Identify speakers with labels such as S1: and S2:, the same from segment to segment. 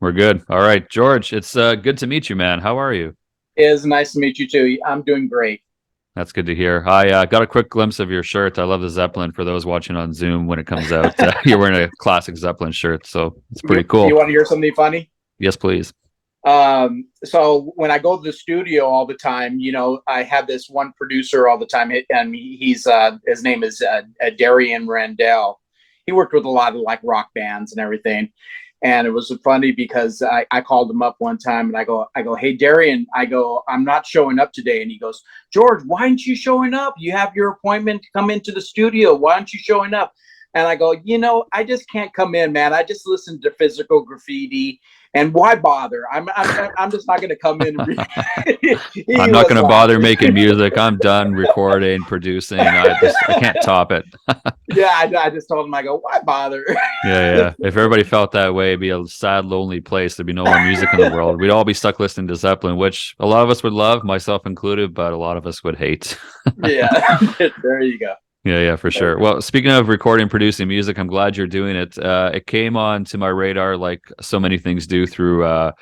S1: We're good. All right, George, it's good to meet you, man. How are you?
S2: It is nice to meet you too. I'm doing great.
S1: That's good to hear. I got a quick glimpse of your shirt. I love the Zeppelin for those watching on Zoom when it comes out. You're wearing a classic Zeppelin shirt, so it's pretty
S2: You
S1: cool.
S2: want to hear something funny?
S1: Yes, please.
S2: So when I go to the studio all the time, I have this one producer all the time, and he's his name is Darian Randell. He worked with a lot of like rock bands and everything. And it was funny because I called him up one time and I go, hey Darian, I'm not showing up today. And he goes, George, why aren't you showing up? You have your appointment to come into the studio. Why aren't you showing up? And I go, I just can't come in, man. I just listen to Physical Graffiti, and why bother? I'm just not going to come in.
S1: I'm
S2: He
S1: not
S2: was
S1: going to bother
S2: laughing.
S1: making music. I'm done recording, producing. I can't top it.
S2: Yeah, I just told him, I go, why bother?
S1: Yeah. If everybody felt that way, it'd be a sad, lonely place. There'd be no more music in the world. We'd all be stuck listening to Zeppelin, which a lot of us would love, myself included, but a lot of us would hate.
S2: Yeah, there you go.
S1: Yeah, for
S2: There
S1: sure. Well, speaking of recording, producing music, I'm glad you're doing it. It came on to my radar like so many things do through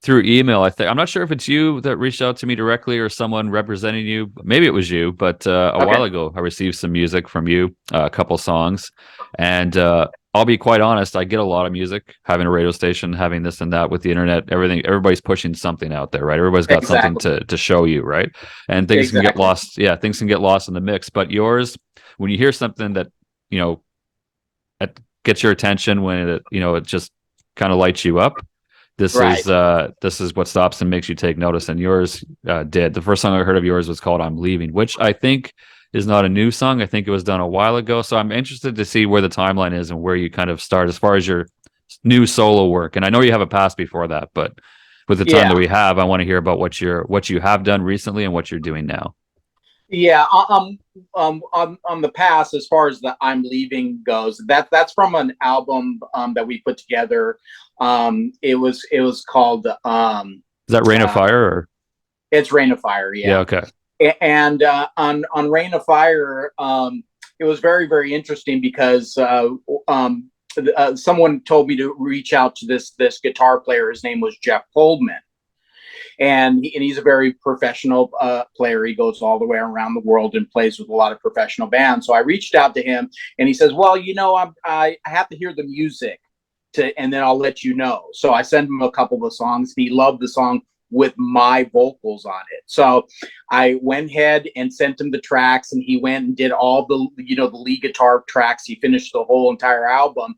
S1: email. I'm not sure if it's you that reached out to me directly or someone representing you. Maybe it was you, but a
S2: Okay.
S1: while ago I received some music from you, a couple songs, and I'll be quite honest. I get a lot of music, having a radio station, having this and that with the internet, everything. Everybody's pushing something out there, right? Everybody's got something
S2: Exactly.
S1: to show you, right? And things can get
S2: Exactly.
S1: lost. Yeah, things can get lost in the mix. But yours, when you hear something that you know it gets your attention, when it just kind of lights you up,
S2: Right.
S1: this is what stops and makes you take notice, and yours did. The first song I heard of yours was called "I'm Leaving," which I think is not a new song. I think it was done a while ago. So I'm interested to see where the timeline is and where you kind of start as far as your new solo work. And I know you have a past before that, but with the time that
S2: Yeah.
S1: we have, I want to hear about what you have done recently and what you're doing now.
S2: Yeah. On the past, as far as the I'm Leaving goes, that's from an album that we put together. It was called
S1: Is that Rain of
S2: uh,
S1: Fire or
S2: it's Rain of Fire.
S1: yeah,
S2: Yeah.
S1: okay.
S2: And on Rain of Fire, it was very very interesting because someone told me to reach out to this guitar player. His name was Jeff Coldman, and he's a very professional player. He goes all the way around the world and plays with a lot of professional bands. So I reached out to him, and he says, "Well, I have to hear the music, and then I'll let you know." So I sent him a couple of songs. He loved the song with my vocals on it. So I went ahead and sent him the tracks, and he went and did all the lead guitar tracks. He finished the whole entire album.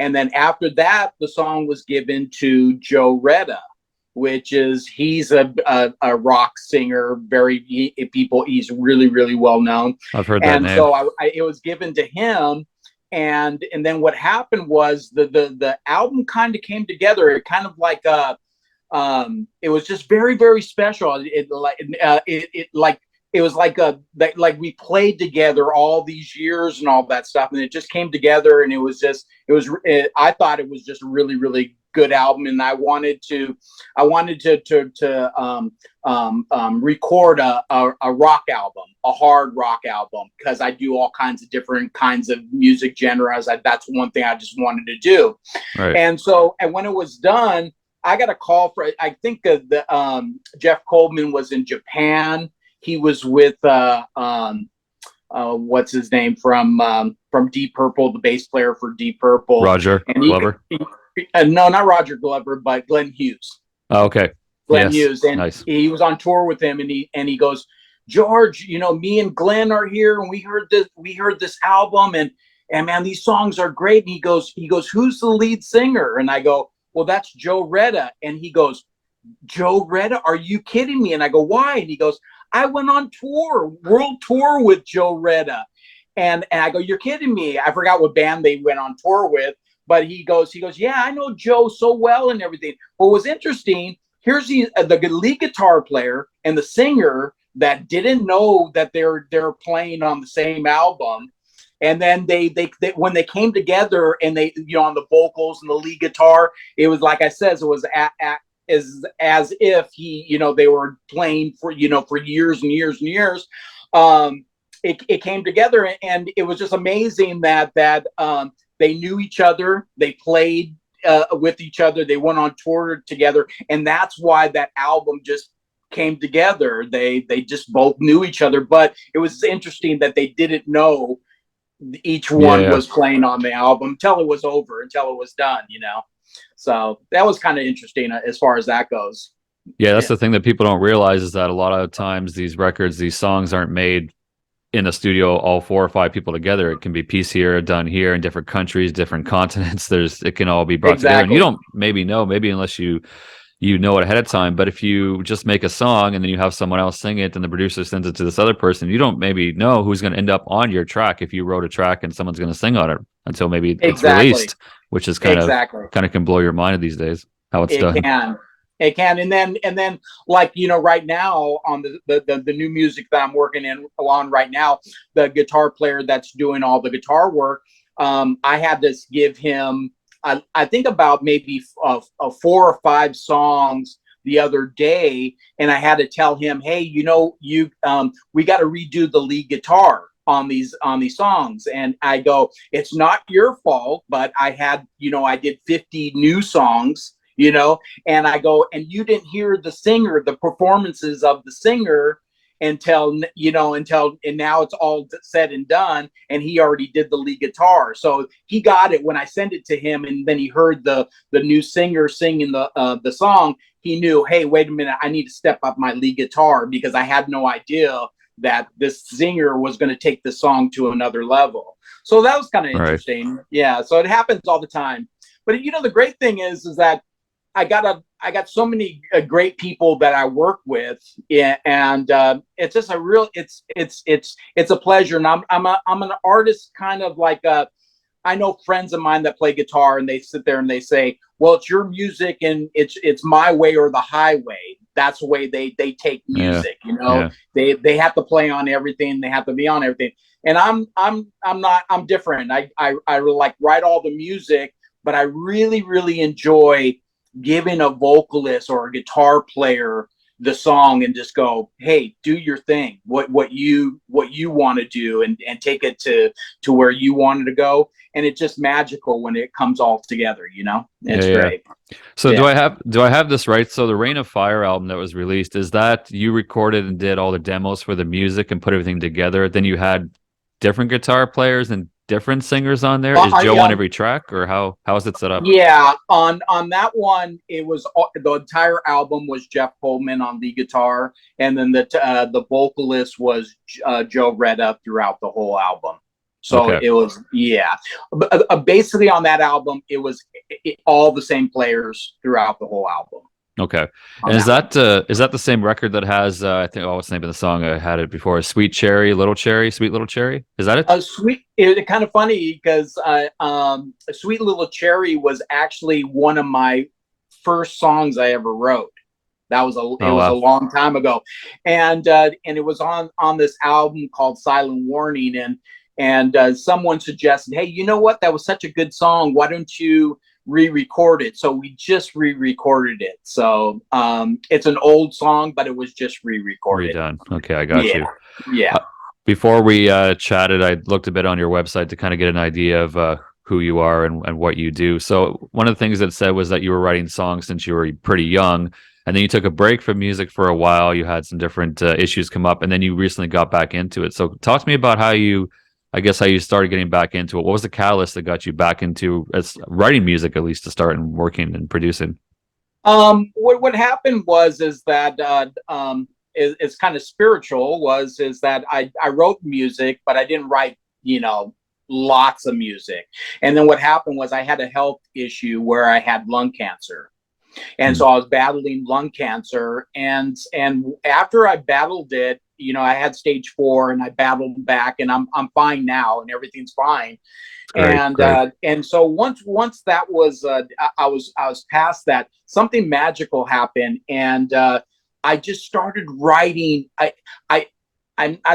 S2: And then after that, the song was given to Joe Retta, which is he's a rock singer, he's really really well known.
S1: I've heard that
S2: And
S1: name.
S2: so it was given to him. And then what happened was the album kind of came together. It kind of like it was just very very special. It was like we played together all these years and all that stuff, and it just came together. And I thought it was just a really really good album, and I wanted to record a rock album, a hard rock album, because I do all kinds of different kinds of music genres. That's one thing I just wanted to do.
S1: Right.
S2: And when it was done, I got a call I think Jeff Coleman was in Japan. He was with what's his name from Deep Purple, the bass player for Deep Purple,
S1: Roger
S2: and
S1: Glover.
S2: no, not Roger Glover, but Glenn Hughes.
S1: Oh, okay.
S2: Glenn
S1: Yes.
S2: Hughes, and
S1: Nice.
S2: he was on tour with him, and he goes, George, me and Glenn are here, and we heard this album, and man, these songs are great. And he goes, who's the lead singer? And I go, well, that's Joe Retta. And he goes, Joe Retta, are you kidding me? And I go, why? And he goes, I went on world tour with Joe Retta. And I go, you're kidding me. I forgot what band they went on tour with, but he goes, yeah, I know Joe so well and everything. What was interesting, here's the lead guitar player and the singer that didn't know that they're playing on the same album. And then they when they came together and they on the vocals and the lead guitar, it was like I said, it was as if they were playing for for years and years and years. It came together, and it was just amazing that they knew each other. They played with each other. They went on tour together, and that's why that album just came together. They just both knew each other, but it was interesting that they didn't know each one
S1: Yeah.
S2: was playing on the album until it was over, until it was done, you know. So that was kind of interesting as far as that goes.
S1: Yeah, that's
S2: Yeah,
S1: the thing that people don't realize is that a lot of times these records, these songs aren't made in a studio, all 4 or 5 people together. It can be piece here, done here in different countries, different continents. It can all be brought together. And you
S2: exactly.
S1: don't maybe know, maybe unless you know it ahead of time. But if you just make a song and then you have someone else sing it and the producer sends it to this other person, you don't maybe know who's going to end up on your track if you wrote a track and someone's going to sing on it until maybe it's
S2: Exactly.
S1: released, which is
S2: Exactly.
S1: kind of can blow your mind these days how it's
S2: It
S1: done.
S2: can. It can. And then like, you know, right now on the new music that I'm working on right now, the guitar player that's doing all the guitar work, I had to give him I think about maybe 4 or 5 songs the other day, and I had to tell him, hey, you know, we got to redo the lead guitar on these songs. And I go, it's not your fault, but I did 50 new songs, you know. And I go, and you didn't hear the performances of the singer until and now it's all said and done, and he already did the lead guitar. So he got it when I sent it to him, and then he heard the new singer singing the song. He knew, hey, wait a minute, I need to step up my lead guitar, because I had no idea that this singer was going to take the song to another level. So that was kind of
S1: Right.
S2: interesting. Yeah, so it happens all the time. But the great thing is that I got so many great people that I work with, and it's just it's a pleasure. And I'm an artist, kind of like I know friends of mine that play guitar, and they sit there and they say, well, it's your music, and it's my way or the highway. That's the way they take
S1: Yeah.
S2: music.
S1: Yeah.
S2: They have to play on everything. They have to be on everything. And I'm not. I'm different. I like write all the music, but I really enjoy giving a vocalist or a guitar player the song and just go, hey, do your thing, what you want to do, and take it to where you wanted to go. And it's just magical when it comes all together.
S1: Yeah.
S2: It's
S1: Yeah.
S2: great.
S1: So
S2: Yeah.
S1: do I have this right? So the Rain of Fire album that was released, is that you recorded and did all the demos for the music and put everything together? Then you had different guitar players and different singers on there? Is Joe
S2: I
S1: on every track, or how is it set up?
S2: Yeah, on that one, it was the entire album was Jeff Coleman on the guitar, and then the vocalist was Joe Reda throughout the whole album. So
S1: Okay.
S2: it was, yeah, basically on that album, it was all the same players throughout the whole album
S1: Okay.
S2: on
S1: And
S2: that one.
S1: is that the same record that has I think, oh, what's the name of the song? I had it before. Sweet Cherry, Little Cherry, Sweet Little Cherry. Is that it?
S2: Kind of funny because Sweet Little Cherry was actually one of my first songs I ever wrote. It
S1: Oh
S2: was a
S1: wow.
S2: long time ago, and it was on this album called Silent Warning, and someone suggested, hey, you know what, that was such a good song, why don't you re-record it? So we just re-recorded it. So it's an old song, but it was just re-recorded.
S1: Redone. Okay, I got
S2: Yeah,
S1: you.
S2: yeah.
S1: Uh, Before we chatted, I looked a bit on your website to kind of get an idea of who you are and what you do. So one of the things that said was that you were writing songs since you were pretty young, and then you took a break from music for a while. You had some different issues come up, and then you recently got back into it. So talk to me about I guess, how you started getting back into it. What was the catalyst that got you back into writing music, at least to start, and working and producing?
S2: What happened is that it's kind of spiritual. Is that I wrote music, but I didn't write lots of music. And then what happened was I had a health issue where I had lung cancer, and
S1: Hmm.
S2: so I was battling lung cancer. And after I battled it, I had stage 4, and I battled back, and I'm fine now, and everything's fine.
S1: Great, great.
S2: And so once that was I was past that, something magical happened, and I just started writing. I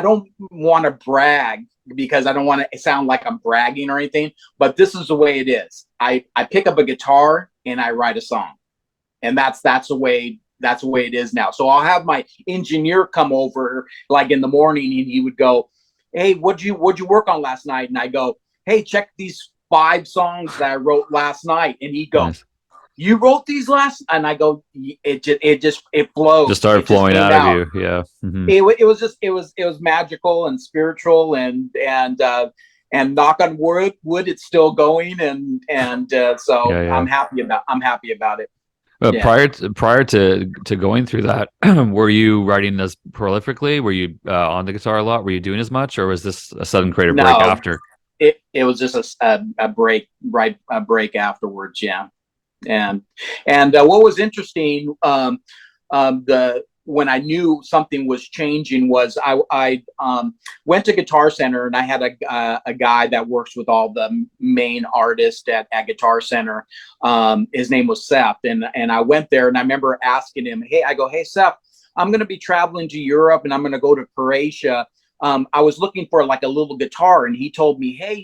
S2: don't want to brag, because I don't want to sound like I'm bragging or anything, but this is the way it is. I pick up a guitar and I write a song, and that's the way it is now. So I'll have my engineer come over like in the morning, and he would go, hey, what'd you work on last night? And I go, hey, check these 5 songs that I wrote last night. And he'd go,
S1: Nice.
S2: you wrote these last? And I go, it flowed.
S1: Just started
S2: It just
S1: flowing
S2: came
S1: out of
S2: out.
S1: you. Yeah. Hmm.
S2: It was just, it was magical and spiritual, and knock on wood, it's still going. So
S1: Yeah. Yeah.
S2: I'm happy about it.
S1: But
S2: Yeah.
S1: prior to going through that, were you writing as prolifically? Were you on the guitar a lot? Were you doing as much, or was this a sudden creative break
S2: No,
S1: after?
S2: it was just a break, right? A break afterwards. Yeah. And what was interesting, the when I knew something was changing was I went to Guitar Center, and I had a guy that works with all the main artists at Guitar Center. His name was Seth, and I went there, and I remember asking him, hey, I go, hey Seth, I'm going to be traveling to Europe, and I'm going to go to Croatia. I was looking for like a little guitar, and he told me, hey,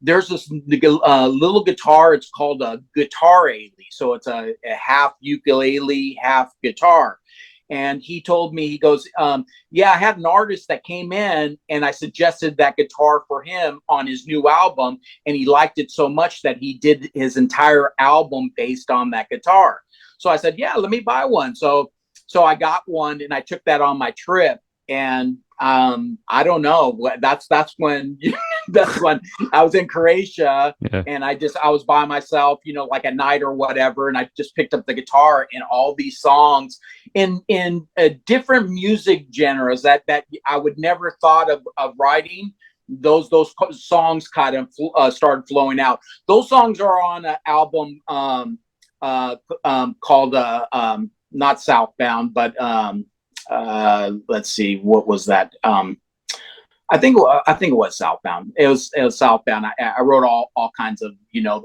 S2: there's this little guitar. It's called a guitar-ale. So it's a half ukulele, half guitar. And he told me, he goes, yeah, I had an artist that came in, and I suggested that guitar for him on his new album. And he liked it so much that he did his entire album based on that guitar. So I said, yeah, let me buy one. So I got one, and I took that on my trip. And I don't know. That's when that's when I was in Croatia,
S1: Yeah.
S2: and I was by myself, like at night or whatever, and I just picked up the guitar, and all these songs in different music genres that I would never thought of writing. Those songs kind of started flowing out. Those songs are on an album called not Southbound, but let's see, what was that? I think it was Southbound. It was Southbound. I wrote all kinds of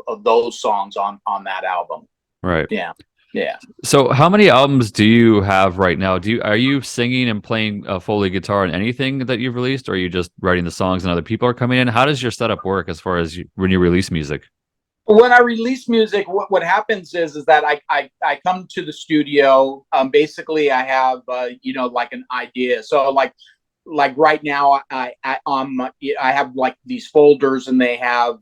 S2: of those songs on that album.
S1: Right.
S2: Yeah, yeah.
S1: So, how many albums do you have right now? Are you singing and playing Foley guitar on anything that you've released, or are you just writing the songs and other people are coming in? How does your setup work as far as when you release music?
S2: When I release music, what happens is that I come to the studio. Basically, I have like an idea. So like right now, I have like these folders, and they have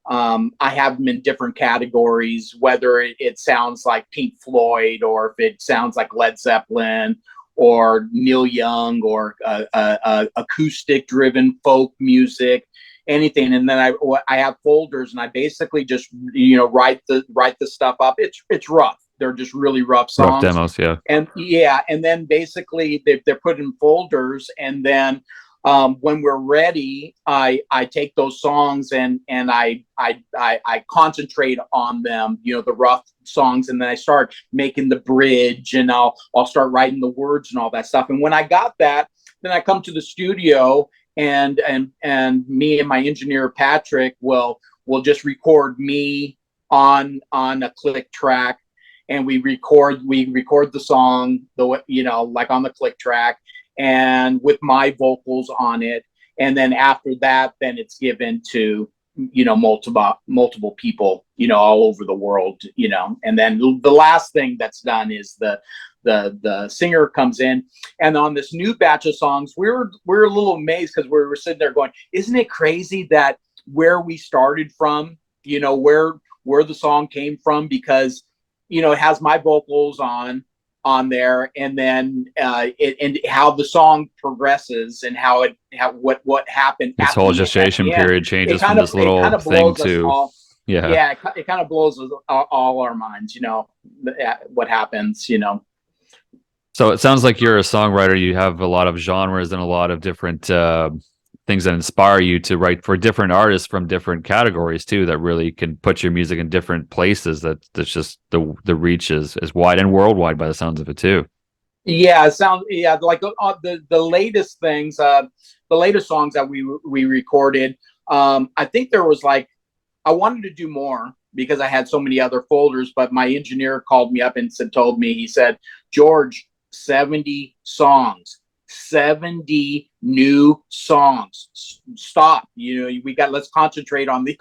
S2: I have them in different categories, whether it sounds like Pink Floyd, or if it sounds like Led Zeppelin or Neil Young, or acoustic driven folk music, anything. And then I have folders, and I basically just write the stuff up. It's rough. They're just really rough
S1: Rough
S2: songs.
S1: demos, yeah.
S2: And and then basically they're put in folders, and then when we're ready, I take those songs, and I concentrate on them, the rough songs, and then I start making the bridge, and I'll start writing the words and all that stuff. And when I got that, then I come to the studio, and me and my engineer Patrick will just record me on a click track, and we record the song, like on the click track, and with my vocals on it. And then after that, then it's given to multiple people all over the world. And then the last thing that's done is the singer comes in. And on this new batch of songs, we're a little amazed, because we were sitting there going, isn't it crazy that where we started from, where the song came from, because it has my vocals on there, and then and how the song progresses, and what happened
S1: This
S2: at
S1: whole
S2: the
S1: gestation
S2: end.
S1: period changes from this
S2: It kind
S1: little
S2: of
S1: thing
S2: blows us
S1: to,
S2: all.
S1: yeah.
S2: Yeah, it kind of blows us all our minds, what happens.
S1: So it sounds like you're a songwriter. You have a lot of genres and a lot of different things that inspire you to write for different artists from different categories too, that really can put your music in different places. That's just the reach is wide and worldwide by the sounds of it too.
S2: Yeah, it sounds, yeah, like the latest things, the latest songs that we recorded. I think there was like, I wanted to do more because I had so many other folders, but my engineer called me up and told me, he said, George, 70 songs, 70 new songs. Stop. Let's concentrate on these.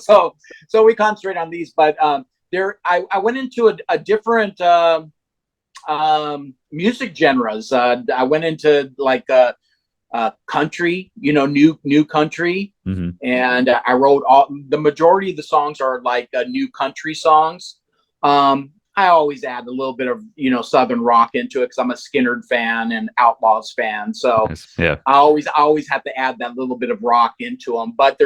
S2: so we concentrate on these, but I went into a different music genres. I went into like country, new country.
S1: Hmm.
S2: And I wrote the majority of the songs are like new country songs. I always add a little bit of southern rock into it because I'm a Skinner fan and Outlaws fan. So
S1: Nice. Yeah.
S2: I always have to add that little bit of rock into them. But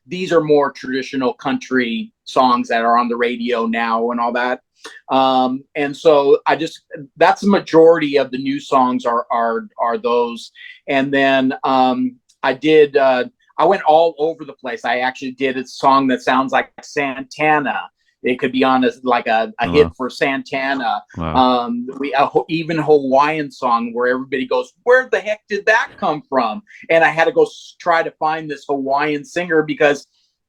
S2: these are more traditional country songs that are on the radio now and all that. And so that's the majority of the new songs are those. And then I went all over the place. I actually did a song that sounds like Santana. It could be on as like a hit for Santana.
S1: Wow.
S2: Even Hawaiian song where everybody goes, "Where the heck did that come from?" And I had to go try to find this Hawaiian singer because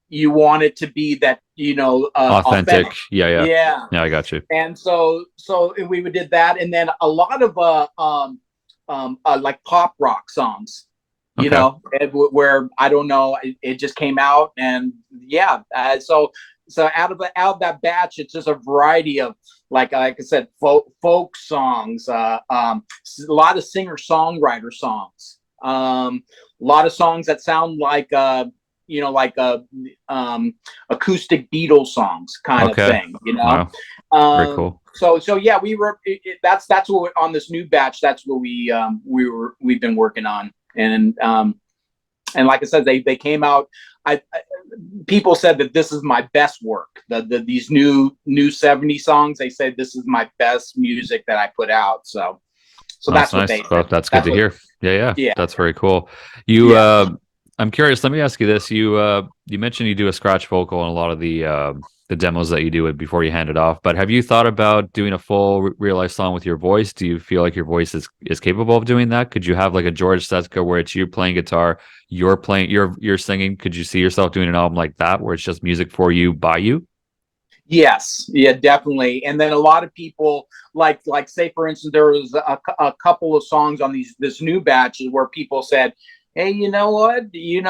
S2: you want it to be that
S1: Authentic. Yeah.
S2: Yeah.
S1: I got you.
S2: And so we did that, and then a lot of like pop rock songs. Where I don't know, it just came out, and yeah. So out of that batch, it's just a variety of like I said, folk songs, a lot of singer-songwriter songs, a lot of songs that sound like acoustic Beatles songs kind of thing.
S1: Wow. Very cool.
S2: So yeah, we were. That's what on this new batch. That's what we've been working on, and like I said, they came out. People said that this is my best work. These new 70 songs, they said this is my best music that I put out. So that's
S1: nice.
S2: What they.
S1: Well, that's good to hear. Yeah. That's very cool. I'm curious. Let me ask you this. You mentioned you do a scratch vocal on a lot of the demos that you do it before you hand it off. But have you thought about doing a full real life song with your voice? Do you feel like your voice is capable of doing that? Could you have like a George Setka where it's you playing guitar, you're singing? Could you see yourself doing an album like that where it's just music for you by you?
S2: Yes, yeah, definitely. And then a lot of people like say for instance, there was a couple of songs on this new batch where people said, "Hey, you know what? You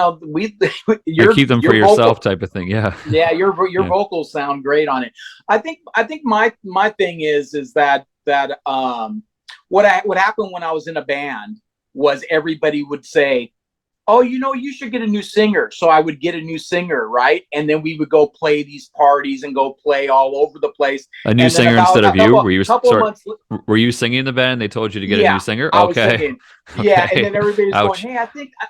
S1: keep them for yourself," type of thing. Yeah.
S2: Yeah, your vocals sound great on it. I think my thing is that what happened when I was in a band was everybody would say, "Oh, you should get a new singer." So I would get a new singer, right? And then we would go play these parties and go play all over the place.
S1: A new singer instead of you? Were you singing in the band? They told you to get a new singer?
S2: I was singing. Yeah, and then everybody's going, "Hey,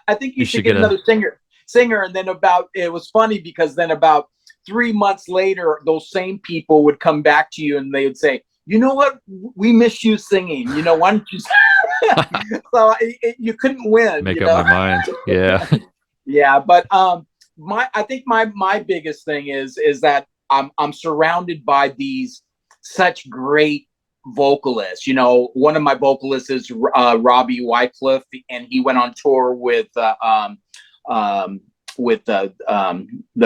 S2: I think you should get another singer." And then it was funny because then about 3 months later, those same people would come back to you and they would say, "You know what? We miss you singing. Why don't you?" So you couldn't win.
S1: Make up my mind. Yeah.
S2: Yeah, but I think my biggest thing is that I'm surrounded by these such great vocalists. One of my vocalists is Robbie Wycliffe, and he went on tour with the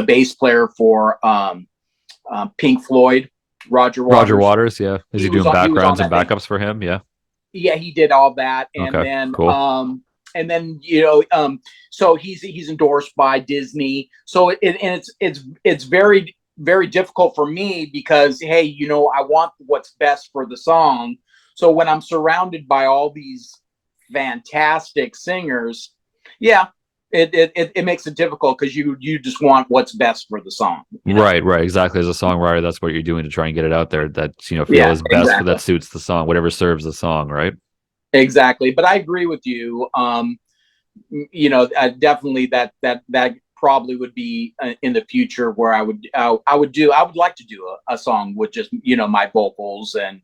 S2: bass player for Pink Floyd, Roger Waters.
S1: Roger Waters, yeah. Is he doing backgrounds and backups for him? Yeah.
S2: Yeah, he did all that, and
S1: okay,
S2: then
S1: cool.
S2: So he's endorsed by Disney. So it's very, very difficult for me because hey, I want what's best for the song. So when I'm surrounded by all these fantastic singers, yeah, it makes it difficult because you just want what's best for the song.
S1: Right, exactly. As a songwriter, that's what you're doing to try and get it out there that feel is best,
S2: exactly.
S1: That suits the song, whatever serves the song, right?
S2: Exactly. But I agree with you. Definitely that probably would be in the future where I would like to do a song with just my vocals and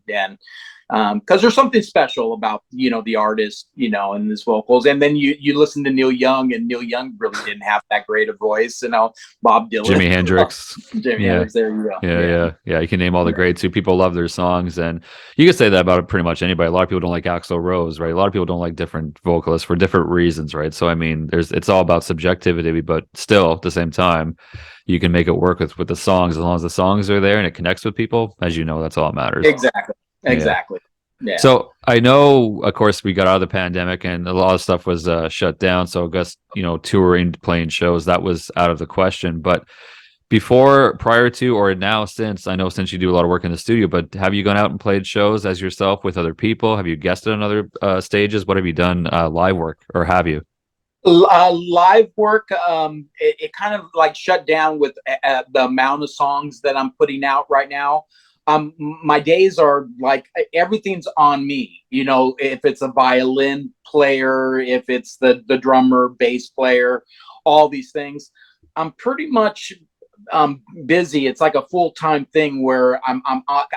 S2: because there's something special about the artist and his vocals. And then you listen to Neil Young, and Neil Young really didn't have that great a voice. Bob Dylan,
S1: Jimi Hendrix.
S2: Hendrix, there you go.
S1: Yeah, you can name all the greats who people love their songs, and you can say that about pretty much anybody. A lot of people don't like Axl Rose, right? A lot of people don't like different vocalists for different reasons, right? So I mean, it's all about subjectivity, but still at the same time you can make it work with the songs as long as the songs are there and it connects with people. As that's all that matters.
S2: Exactly. Yeah.
S1: So I know, of course, we got out of the pandemic and a lot of stuff was shut down. So I guess, touring, playing shows, that was out of the question. But Prior to, or now since, I know since you do a lot of work in the studio, but have you gone out and played shows as yourself with other people? Have you guested on other stages? What have you done live work, or have you?
S2: Live work, it kind of like shut down with the amount of songs that I'm putting out right now. My days are like everything's on me. You know, if it's a violin player, if it's the drummer, bass player, all these things, I'm pretty much busy. It's like a full-time thing where I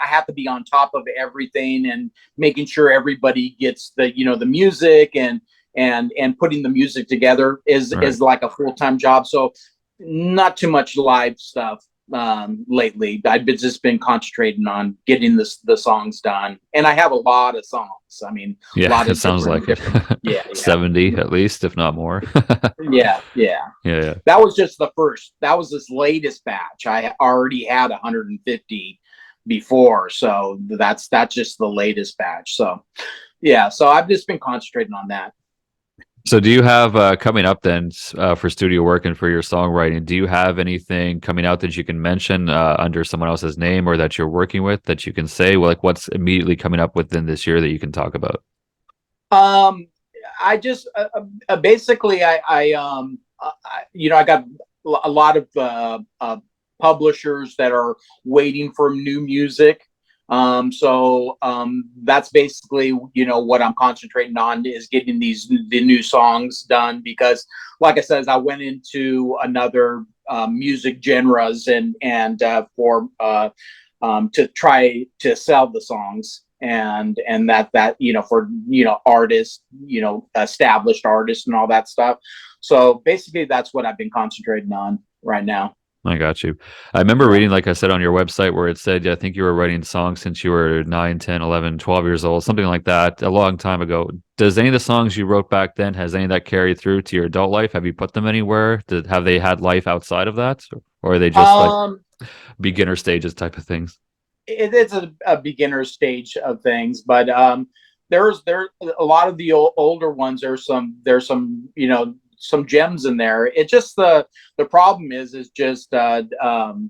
S2: have to be on top of everything and making sure everybody gets the music and putting the music together
S1: Right.
S2: is like a full-time job. So not too much live stuff lately. I've just been concentrating on getting the songs done, and I have a lot of songs. I mean, a
S1: Yeah,
S2: lot
S1: it
S2: of
S1: sounds like it.
S2: different. Yeah, yeah,
S1: 70 at least, if not more.
S2: yeah, yeah.
S1: Yeah, yeah.
S2: That was just the first. That was this latest batch. I already had 150 before, so that's just the latest batch. So yeah, so I've just been concentrating on that.
S1: So do you have coming up then for studio work and for your songwriting, do you have anything coming out that you can mention under someone else's name or that you're working with that you can say, well, like what's immediately coming up within this year that you can talk about?
S2: Um, I just basically I got a lot of publishers that are waiting for new music. So that's basically what I'm concentrating on is getting the new songs done because, like I said, I went into another music genres and for to try to sell the songs and that for artists, established artists and all that stuff. So basically that's what I've been concentrating on right now.
S1: I got you. I remember
S2: Yeah.
S1: reading, like I said, on your website where it said, I think you were writing songs since you were 9, 10, 11, 12 years old, something like that, a long time ago. Does any of the songs you wrote back then, has any of that carried through to your adult life? Have you put them anywhere? Have they had life outside of that? Or are they just like
S2: um
S1: beginner stages type of things?
S2: it's a beginner stage of things, but there a lot of the older ones. There's some some gems in there. It just the problem is just getting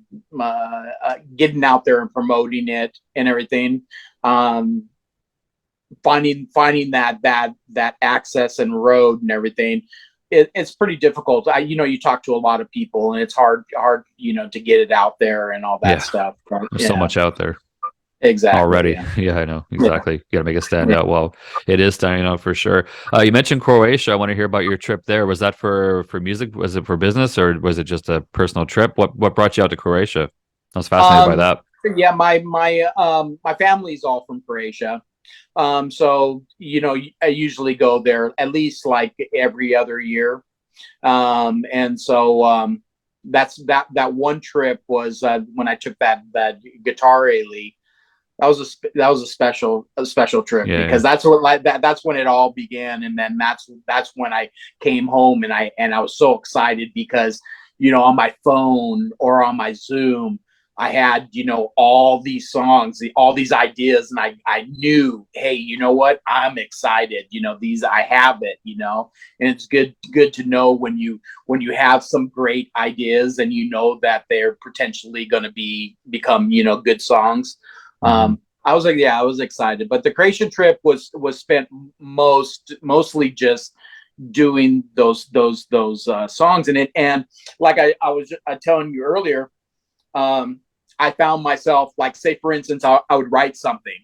S2: out there and promoting it and everything. Um, finding that access and road and everything. It's pretty difficult. You talk to a lot of people, and it's hard to get it out there and all that
S1: Yeah,
S2: stuff. Right?
S1: there's so
S2: Yeah,
S1: much out there
S2: exactly.
S1: already.
S2: Yeah,
S1: Yeah, I know
S2: yeah.
S1: exactly. You got to make it stand out. Well, it is standing out for sure. You mentioned Croatia. I want to hear about your trip there. Was that for music? Was it for business, or was it just a personal trip? What brought you out to Croatia? I was fascinated by
S2: Um,
S1: that.
S2: yeah, my family's all from Croatia. So I usually go there at least like every other year. And so that one trip was when I took that guitar Ailey. That was a special trip
S1: Yeah,
S2: because that's what like that's when it all began, and then that's when I came home and I was so excited because on my phone or on my Zoom I had all these songs, all these ideas, and I knew, hey, you know what, I'm excited, these I have it, and it's good to know when you have some great ideas and that they're potentially going to become good songs.
S1: yeah. Hmm.
S2: I was like, yeah, I was excited, but the Croatian trip was spent mostly just doing those songs and like I was telling you earlier, um, I found myself like, say for instance, I would write something,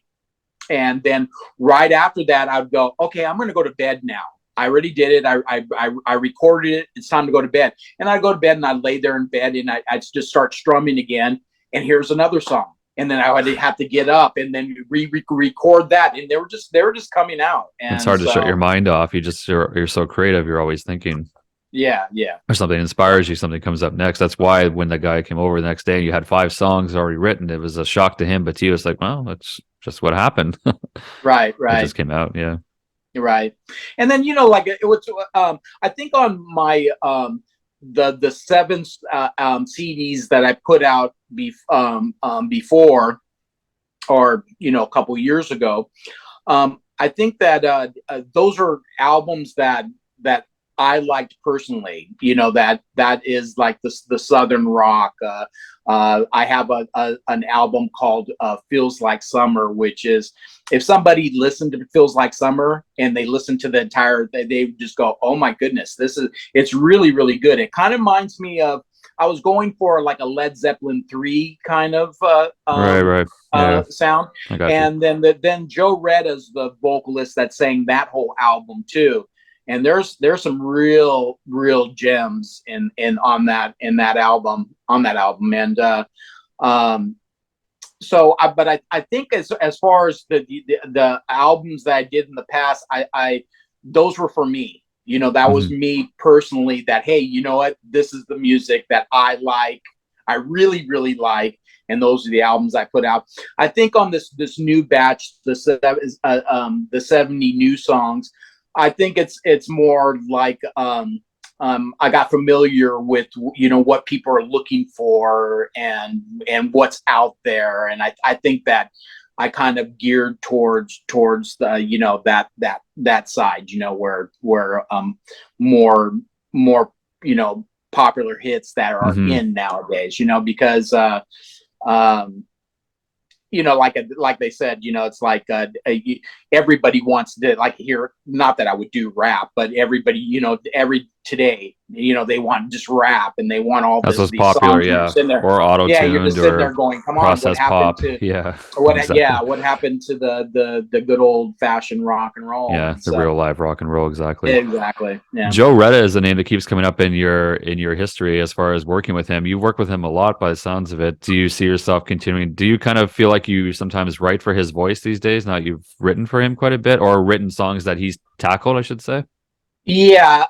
S2: and then right after that I would go, okay, I'm going to go to bed now. I already did it. I recorded it. It's time to go to bed. And I go to bed and I lay there in bed and I just start strumming again. And here's another song. And then I would have to get up and then record that. And they were just coming out.
S1: It's
S2: And
S1: hard to shut your
S2: so,
S1: mind off. You're so creative. You're always thinking,
S2: yeah, yeah.
S1: or something inspires you, something comes up next. That's why when the guy came over the next day and you had 5 songs already written, it was a shock to him. But to you, it's like, well, that's just what happened.
S2: Right,
S1: It
S2: right.
S1: just came out. Yeah.
S2: Right. And then like it was I think on my the seven CDs that I put out before, or a couple years ago, I think that those are albums that I liked personally. That is like the Southern rock. I have an album called Feels Like Summer, which is, if somebody listened to Feels Like Summer and they listen to the entire, they just go, oh my goodness, it's really, really good. It kind of reminds me of, I was going for like a Led Zeppelin 3 kind of
S1: Right. Yeah,
S2: sound.
S1: I got you.
S2: And then Joe Retta's the vocalist that sang that whole album too. And there's some real gems in on that album. And but I think as far as the albums that I did in the past, I those were for me. That was me personally, that, hey, you know what, this is the music that I like, I really, really like, and those are the albums I put out. I think on this new batch, the 70 new songs, I think it's more like I got familiar with what people are looking for and what's out there, and I think that I kind of geared towards the that side, where more popular hits that are in nowadays, because like they said, it's like everybody wants to like hear. Not that I would do rap, but everybody, today, they want just rap, and they want all
S1: That's what's
S2: these
S1: popular,
S2: songs. And
S1: yeah.
S2: you're sitting there,
S1: Or
S2: yeah, you're
S1: auto-tuned
S2: just sitting there
S1: or
S2: going, "Come on, what
S1: process
S2: happened
S1: pop.
S2: to
S1: Yeah,
S2: what?
S1: exactly.
S2: Yeah, what happened to the good old fashioned rock and roll?"
S1: Yeah,
S2: And
S1: the
S2: so,
S1: real live rock and roll, exactly.
S2: exactly, yeah.
S1: Joe Retta is a name that keeps coming up in your history as far as working with him. You've worked with him a lot by the sounds of it. Do you see yourself continuing? Do you kind of feel like you sometimes write for his voice these days? Now you've written for him quite a bit, or written songs that he's tackled, I should say.
S2: Yeah,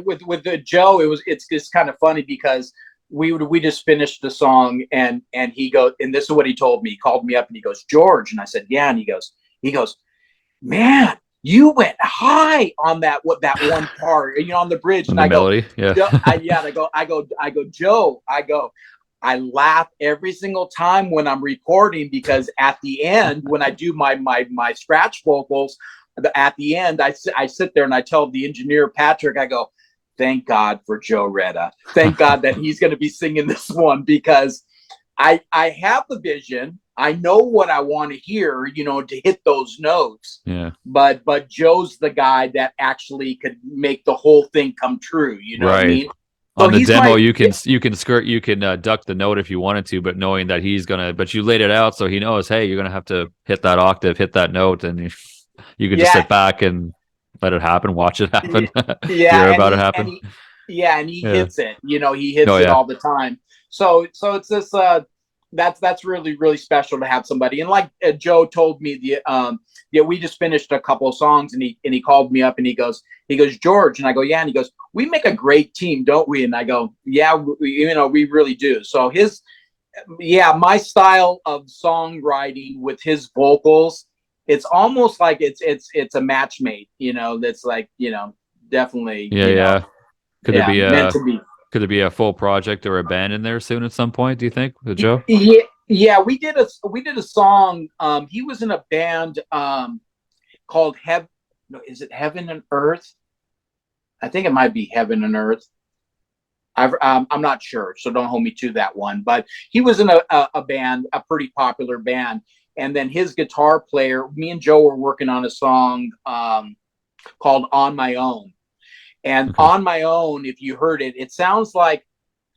S2: with the Joe, it's just kind of funny because we just finished the song, and he goes, and this is what he told me. He called me up and he goes, "George," and I said, "Yeah," and he goes, "Man, you went high on that one part, on the bridge."
S1: On
S2: And
S1: the
S2: I go,
S1: melody, yeah.
S2: "Joe," I go, "Joe," I laugh every single time when I'm recording, because at the end, when I do my scratch vocals, at the end, I sit there and I tell the engineer, Patrick, I go, "Thank God for Joe Retta. Thank God that he's going to be singing this one, because I have the vision. I know what I want to hear, to hit those notes.
S1: Yeah.
S2: But Joe's the guy that actually could make the whole thing come true. You know what I
S1: Right.
S2: mean?" So
S1: On the
S2: he's
S1: demo,
S2: my,
S1: you can duck the note if you wanted to, but knowing that but you laid it out so he knows, hey, you're gonna have to hit that octave, hit that note, and you could just
S2: yeah,
S1: sit back and let it happen, watch it happen, hear
S2: yeah,
S1: about it happen.
S2: yeah, and he
S1: Yeah.
S2: hits it. He hits
S1: Oh
S2: it
S1: yeah.
S2: all the time. So it's this. That's really, really special to have somebody. And like Joe told me, we just finished a couple of songs, and he called me up and he goes, "George," and I go, "Yeah," and he goes, "We make a great team, don't we?" And I go, "Yeah, we really do." So my style of songwriting with his vocals, it's almost like it's a match mate. That's like, definitely,
S1: Yeah. Could there
S2: yeah,
S1: be
S2: meant
S1: a
S2: to be.
S1: could there be a full project or a band in there soon at some point, do you think, with Joe?
S2: Yeah, yeah, we did a song. He was in a band called Heaven. No, is it Heaven and Earth? I think it might be Heaven and Earth. I'm not sure, so don't hold me to that one. But he was in a band, a pretty popular band, and then his guitar player. Me and Joe were working on a song called "On My Own," and
S1: Okay.
S2: "On My Own," if you heard it, it sounds like.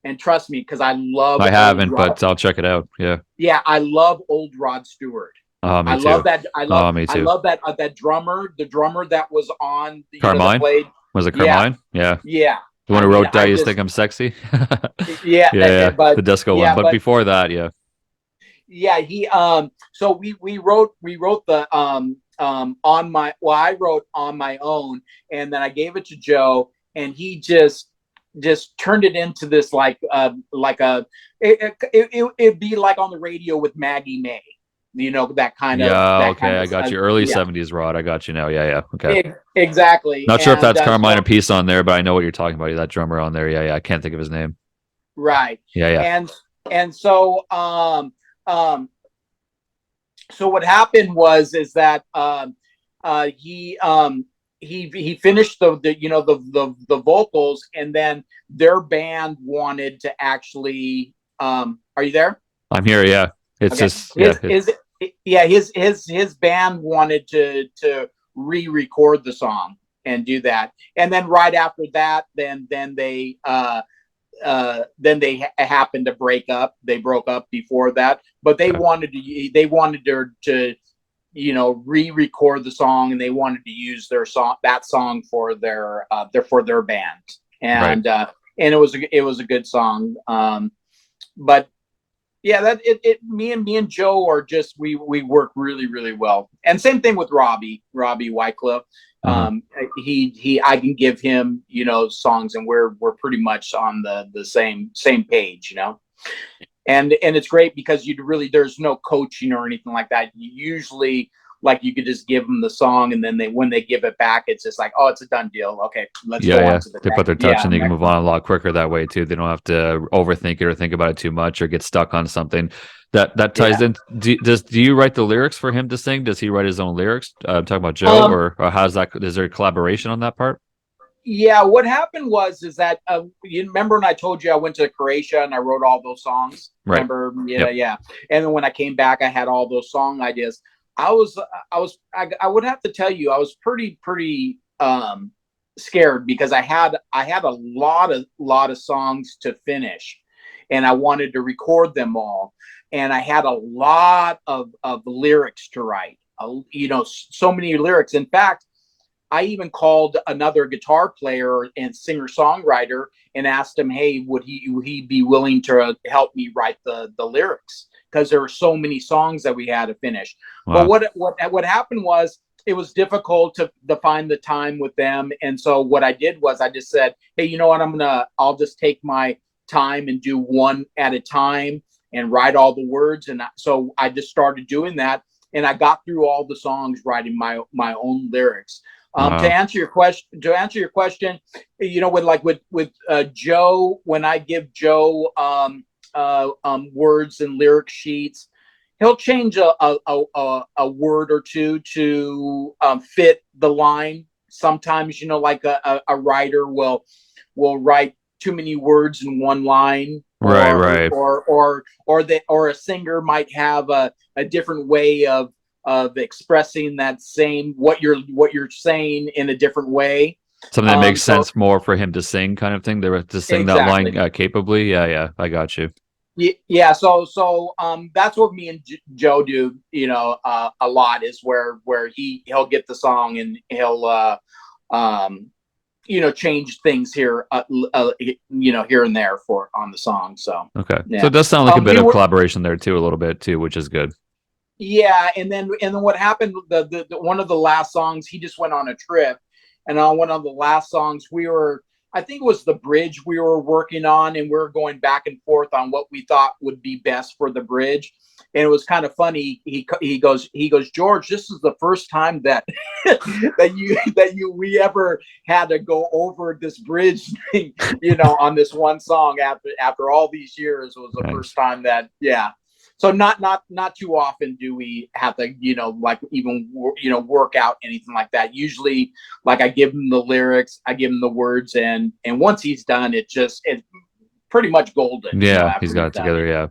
S2: And trust me, because I love
S1: I
S2: old
S1: haven't,
S2: rock.
S1: but I'll check it out. Yeah.
S2: Yeah, I love old Rod Stewart.
S1: Oh,
S2: I
S1: me
S2: love
S1: too.
S2: that.
S1: Oh, me
S2: I
S1: too.
S2: love that drummer, the drummer that was on, that
S1: Carmine?
S2: played.
S1: Was it
S2: Yeah,
S1: Carmine? Yeah.
S2: yeah.
S1: The one
S2: I
S1: who
S2: mean,
S1: wrote "I Just Think I'm Sexy."
S2: yeah,
S1: Yeah. The
S2: but
S1: disco one.
S2: yeah,
S1: But
S2: but
S1: before that, yeah.
S2: yeah, he. So we wrote the on my. Well, I wrote "On My Own," and then I gave it to Joe, and he just turned it into this like a it'd be like on the radio with Maggie May,
S1: Yeah,
S2: that kind
S1: okay.
S2: of
S1: I got you. Early
S2: yeah,
S1: 70s Rod. I got you now. Yeah. Okay.
S2: exactly.
S1: Not sure if
S2: And
S1: that's Carmine
S2: so
S1: a piece on there, but I know what you're talking about. That drummer on there. Yeah. I can't think of his name.
S2: right.
S1: Yeah.
S2: And so so what happened was is that he he finished the vocals, and then their band wanted to actually are you there?
S1: I'm here. Yeah. It's
S2: Okay.
S1: just, yeah.
S2: His band wanted to re-record the song and do that. And then right after that, then they happened to break up. They broke up before that, but they wanted to re-record the song, and they wanted to use that song for their band.
S1: Right.
S2: And it was a good song. But yeah, me and Joe are just, we work really, really well. And same thing with Robbie Wycliffe.
S1: Uh-huh.
S2: I can give him, songs, and we're pretty much on the same page, and it's great because there's no coaching or anything like that. You usually, like, you could just give them the song, and then when they give it back, it's just like, oh, it's a done deal. Okay, let's go on to the
S1: They
S2: next.
S1: put their touch and they can move on a lot quicker that way too. They don't have to overthink it or think about it too much or get stuck on something. That ties in. Do you write the lyrics for him to sing? Does he write his own lyrics? Talking about Joe, or how's that? Is there a collaboration on that part?
S2: Yeah, what happened is that you remember when I told you I went to Croatia and I wrote all those songs?
S1: Right.
S2: Remember? Yeah,
S1: Yep.
S2: yeah. And then when I came back, I had all those song ideas. I would have to tell you, I was pretty scared because I had a lot of songs to finish, and I wanted to record them all, and I had a lot of lyrics to write. So many lyrics. In fact, I even called another guitar player and singer-songwriter and asked him, hey, would he be willing to help me write the lyrics? Because there were so many songs that we had to finish.
S1: Wow.
S2: But what happened was, it was difficult to find the time with them. And so what I did was I just said, hey, you know what? I'll just take my time and do one at a time and write all the words. And so I just started doing that. And I got through all the songs writing my own lyrics.
S1: Wow.
S2: To answer your question, with Joe, when I give Joe words and lyric sheets, he'll change a word or two to fit the line. Sometimes, like a writer will write too many words in one line,
S1: Right.
S2: or a singer might have a different way of expressing that same what you're saying in a different way.
S1: Something that makes sense more for him to sing, kind of thing. To sing that line capably. Yeah, I got you.
S2: Yeah, so that's what me and Joe do, a lot, is where he'll get the song and he'll change things here here and there on the song. So
S1: okay,
S2: yeah.
S1: So it does sound like a bit of collaboration there too, a little bit too, which is good.
S2: Yeah, and then what happened? The one of the last songs, he just went on a trip, and on one of the last songs, I think it was the bridge we were working on, and we were going back and forth on what we thought would be best for the bridge. And it was kind of funny. He goes, George, this is the first time that we ever had to go over this bridge thing, on this one song after all these years. It was the first time that, yeah. So not too often do we have to, even work out anything like that. Usually, like, I give him the lyrics, I give him the words, and once he's done, it's pretty much golden.
S1: Yeah, he's got it together. Yeah.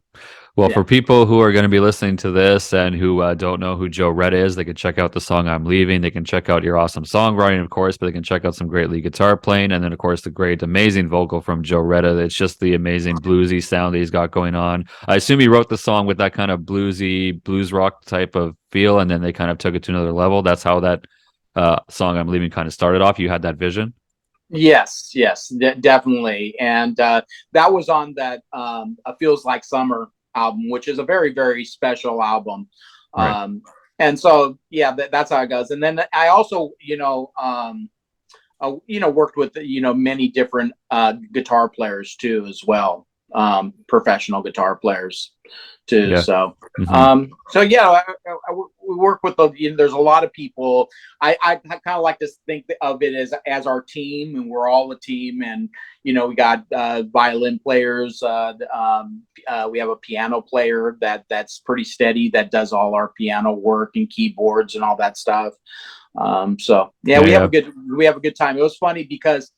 S1: Well, for people who are going to be listening to this and who don't know who Joe Retta is, they can check out the song "I'm Leaving." They can check out your awesome songwriting, of course, but they can check out some great lead guitar playing, and then, of course, the great, amazing vocal from Joe Retta. It's just the amazing bluesy sound that he's got going on. I assume he wrote the song with that kind of bluesy, blues rock type of feel, and then they kind of took it to another level. That's how that song "I'm Leaving" kind of started off. You had that vision.
S2: Yes, definitely, and that was on that "Feels Like Summer" album, which is a very, very special album.
S1: Right.
S2: And so, yeah, that's how it goes. And then I also, worked with, many different guitar players too, as well. Professional guitar players too.
S1: Yeah.
S2: So,
S1: Mm-hmm.
S2: we work with there's a lot of people. I kind of like to think of it as our team, and we're all a team. And we got violin players. We have a piano player that's pretty steady, that does all our piano work and keyboards and all that stuff. So yeah,
S1: Yeah,
S2: we have
S1: yeah.
S2: a good time. It was funny because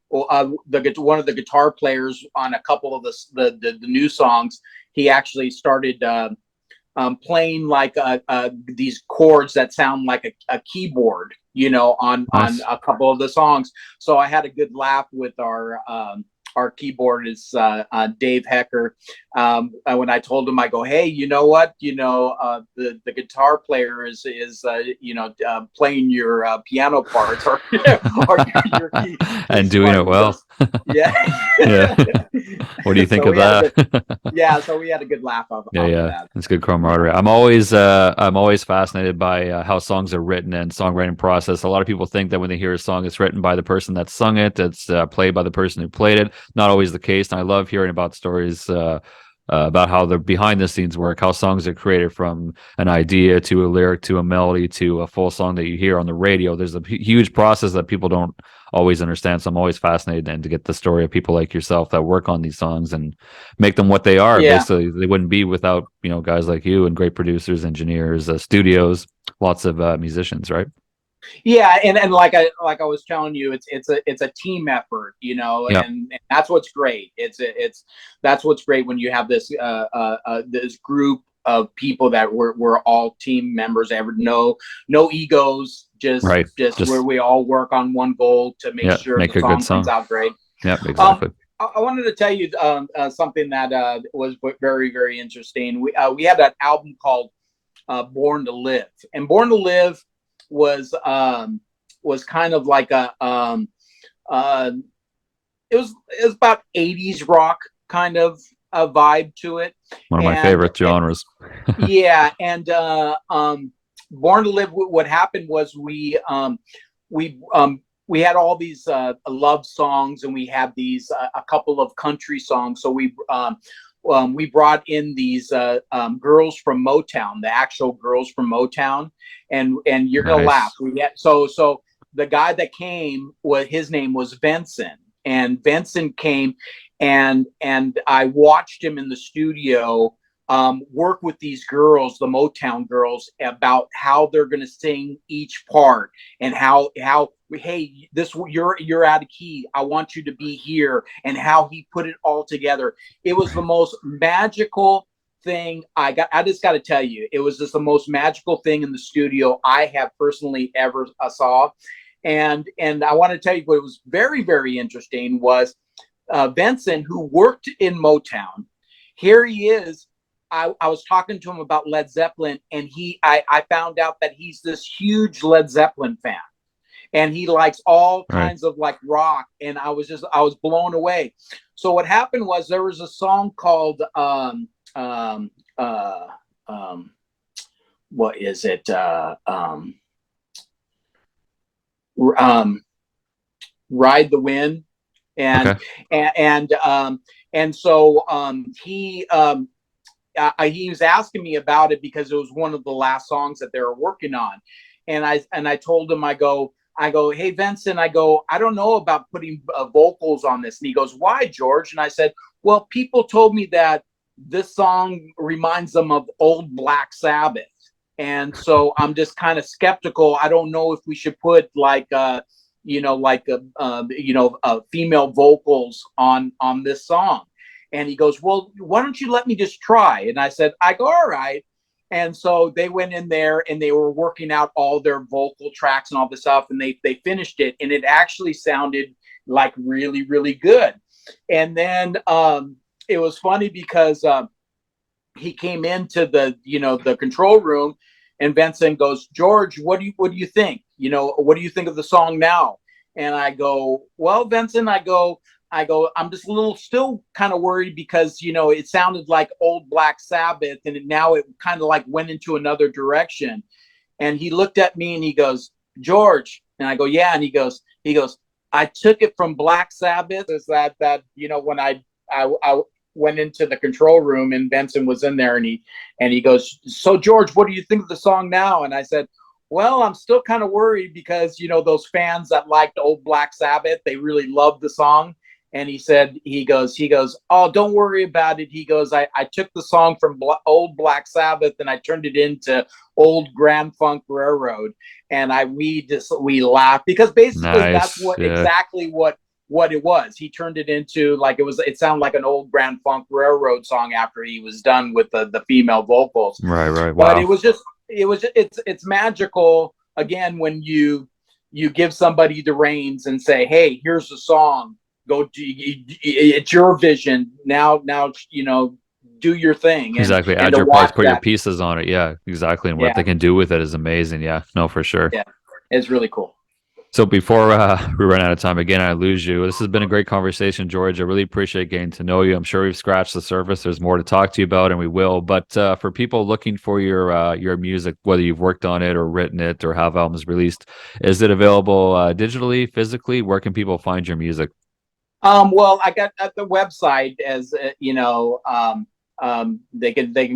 S2: one of the guitar players on a couple of the new songs, he actually started playing like these chords that sound like a keyboard, on
S1: Nice.
S2: a couple of the songs. So I had a good laugh with our keyboardist, Dave Hecker. When I told him, I go, hey, you know what? The guitar player is playing your piano parts, or your
S1: And
S2: keys
S1: doing
S2: part.
S1: it
S2: He
S1: well.
S2: goes, yeah.
S1: Yeah. What do you think
S2: So
S1: of
S2: we had a
S1: that?
S2: good, yeah. So we had a good laugh
S1: Yeah,
S2: off of
S1: yeah,
S2: that.
S1: it's good
S2: Yeah.
S1: camaraderie. I'm always fascinated by how songs are written and songwriting process. A lot of people think that when they hear a song, it's written by the person that sung it, it's played by the person who played it. Not always the case. And I love hearing about stories about how the behind the scenes work, how songs are created from an idea to a lyric to a melody to a full song that you hear on the radio. There's a huge process that people don't always understand. So I'm always fascinated and to get the story of people like yourself that work on these songs and make them what they are.
S2: Yeah.
S1: Basically, they wouldn't be without guys like you and great producers, engineers, studios, lots of musicians, right?
S2: Yeah, and like I was telling you, it's a team effort,
S1: Yeah,
S2: and that's what's great. That's what's great when you have this group of people that we're all team members. Ever no egos,
S1: right.
S2: just where
S1: Just
S2: we all work on one goal to make
S1: yeah,
S2: sure the
S1: make a good
S2: song comes
S1: song.
S2: out great.
S1: Yeah,
S2: Um,
S1: exactly.
S2: I wanted to tell you something that was very, very interesting. We had an album called Born to Live, and Born to Live was kind of like uh, it was about 80s rock kind of a vibe to it,
S1: One of my
S2: and
S1: favorite genres.
S2: yeah, and Born to Live. What happened was we we had all these love songs, and we had these a couple of country songs. So we brought in these girls from Motown, the actual girls from Motown, and you're gonna laugh.
S1: Nice.
S2: We had so the guy that came, his name was Vincent, and Vincent came, and I watched him in the studio work with these girls, the Motown girls, about how they're going to sing each part, and how hey, this you're out of key. I want you to be here, and how he put it all together. It was the most magical thing. I just got to tell you, it was just the most magical thing in the studio I have personally ever saw. And I want to tell you what was very, very interesting was Benson, who worked in Motown. Here he is. I was talking to him about Led Zeppelin, and I found out that he's this huge Led Zeppelin fan, and he likes all
S1: Right.
S2: kinds of like rock. And I was blown away. So what happened was there was a song called what is it? Ride the Wind, and
S1: Okay.
S2: and so he was asking me about it because it was one of the last songs that they were working on, and I told him, I go, hey Vincent, I go, I don't know about putting vocals on this, and he goes, why, George? And I said, well, people told me that this song reminds them of old Black Sabbath, and so I'm just kind of skeptical. I don't know if we should put like female vocals on this song. And he goes, well, why don't you let me just try? And I said, I go, all right. And so they went in there and they were working out all their vocal tracks and all this stuff, and they finished it, and it actually sounded like really, really good. And then it was funny because he came into the control room, and Vincent goes, George, what do you think? What do you think of the song now? And I go, well, Vincent, I go, I'm just a little still kind of worried because, it sounded like old Black Sabbath, and now it kind of like went into another direction. And he looked at me and he goes, George. And I go, yeah. And he goes, I took it from Black Sabbath. Is that, when I went into the control room and Benson was in there, and he goes, so George, what do you think of the song now? And I said, well, I'm still kind of worried because, those fans that liked old Black Sabbath, they really loved the song. And he goes, oh, don't worry about it. He goes, I took the song from old Black Sabbath and I turned it into old Grand Funk Railroad. And we laughed because basically that's
S1: Nice. Yeah.
S2: exactly what it was. He turned it into like it sounded like an old Grand Funk Railroad song after he was done with the female vocals.
S1: Right. Wow.
S2: But it's magical again when you give somebody the reins and say, hey, here's the song. It's your vision now. Do your thing.
S1: Exactly.
S2: And
S1: Add your parts, put your pieces on it. Yeah, exactly. And what they can do with it is amazing. Yeah, no, for sure.
S2: Yeah, it's really cool.
S1: So before we run out of time again, I lose you. This has been a great conversation, George. I really appreciate getting to know you. I'm sure we've scratched the surface. There's more to talk to you about, and we will. But for people looking for your music, whether you've worked on it or written it or have albums released, is it available digitally, physically? Where can people find your music?
S2: Well, I got at the website as they can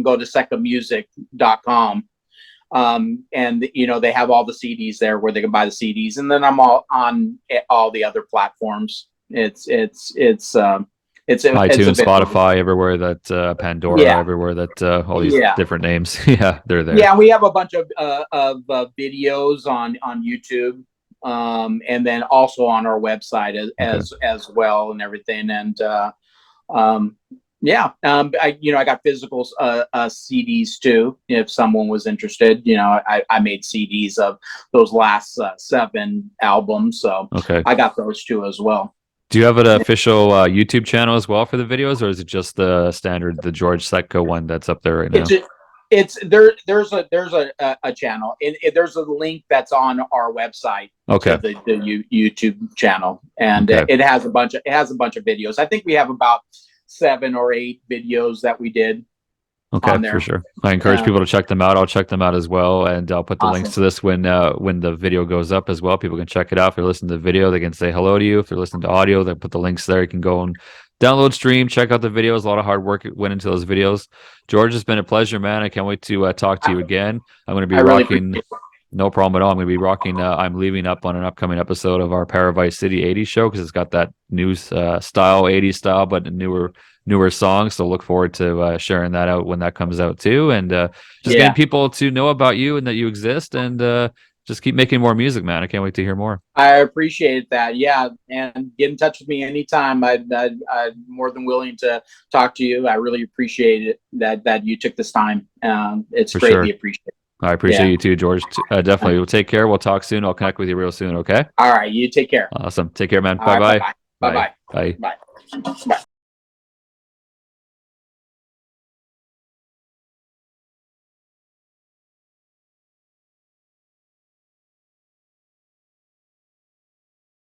S2: go to seckamusic.com. And they have all the CDs there where they can buy the CDs, and then I'm all on all the other platforms. It's
S1: iTunes, Spotify, everywhere that Pandora, everywhere that all these different names. Yeah, they're there.
S2: Yeah, we have a bunch of videos on YouTube, and then also on our website as well and everything. And I got physical CDs too. If someone was interested, I made CDs of those last 7 albums, so I got those too as well.
S1: Do you have an official YouTube channel as well for the videos, or is it just the standard, the George Setka one that's up there right now?
S2: There's a channel. There's a link that's on our website.
S1: Okay.
S2: To the YouTube channel, and it has a bunch of videos. I think we have about 7 or 8 videos that we did.
S1: Okay, for sure. I encourage people to check them out. I'll check them out as well, and I'll put the links to this when the video goes up as well. People can check it out. If they're listening to the video, they can say hello to you. If they're listening to audio, they put the links there. You can go and download, stream, check out the videos. A lot of hard work went into those videos. George, it's been a pleasure, man. I can't wait to talk to you again. I'm going to be rocking. No problem at all. I'm going to be rocking I'm Leaving up on an upcoming episode of our Paradise City 80s show because it's got that new style, 80s style, but newer songs. So look forward to sharing that out when that comes out too. And just getting people to know about you and that you exist, and just keep making more music, man. I can't wait to hear more. I
S2: appreciate that. Yeah. And get in touch with me anytime. I'm more than willing to talk to you. I really appreciate it that you took this time. It's greatly appreciated.
S1: I appreciate you too, George. Definitely. We'll take care. We'll talk soon. I'll connect with you real soon. Okay.
S2: All right. You take care.
S1: Awesome. Take care, man.
S2: Bye-bye.
S1: Bye.
S2: Bye. Bye.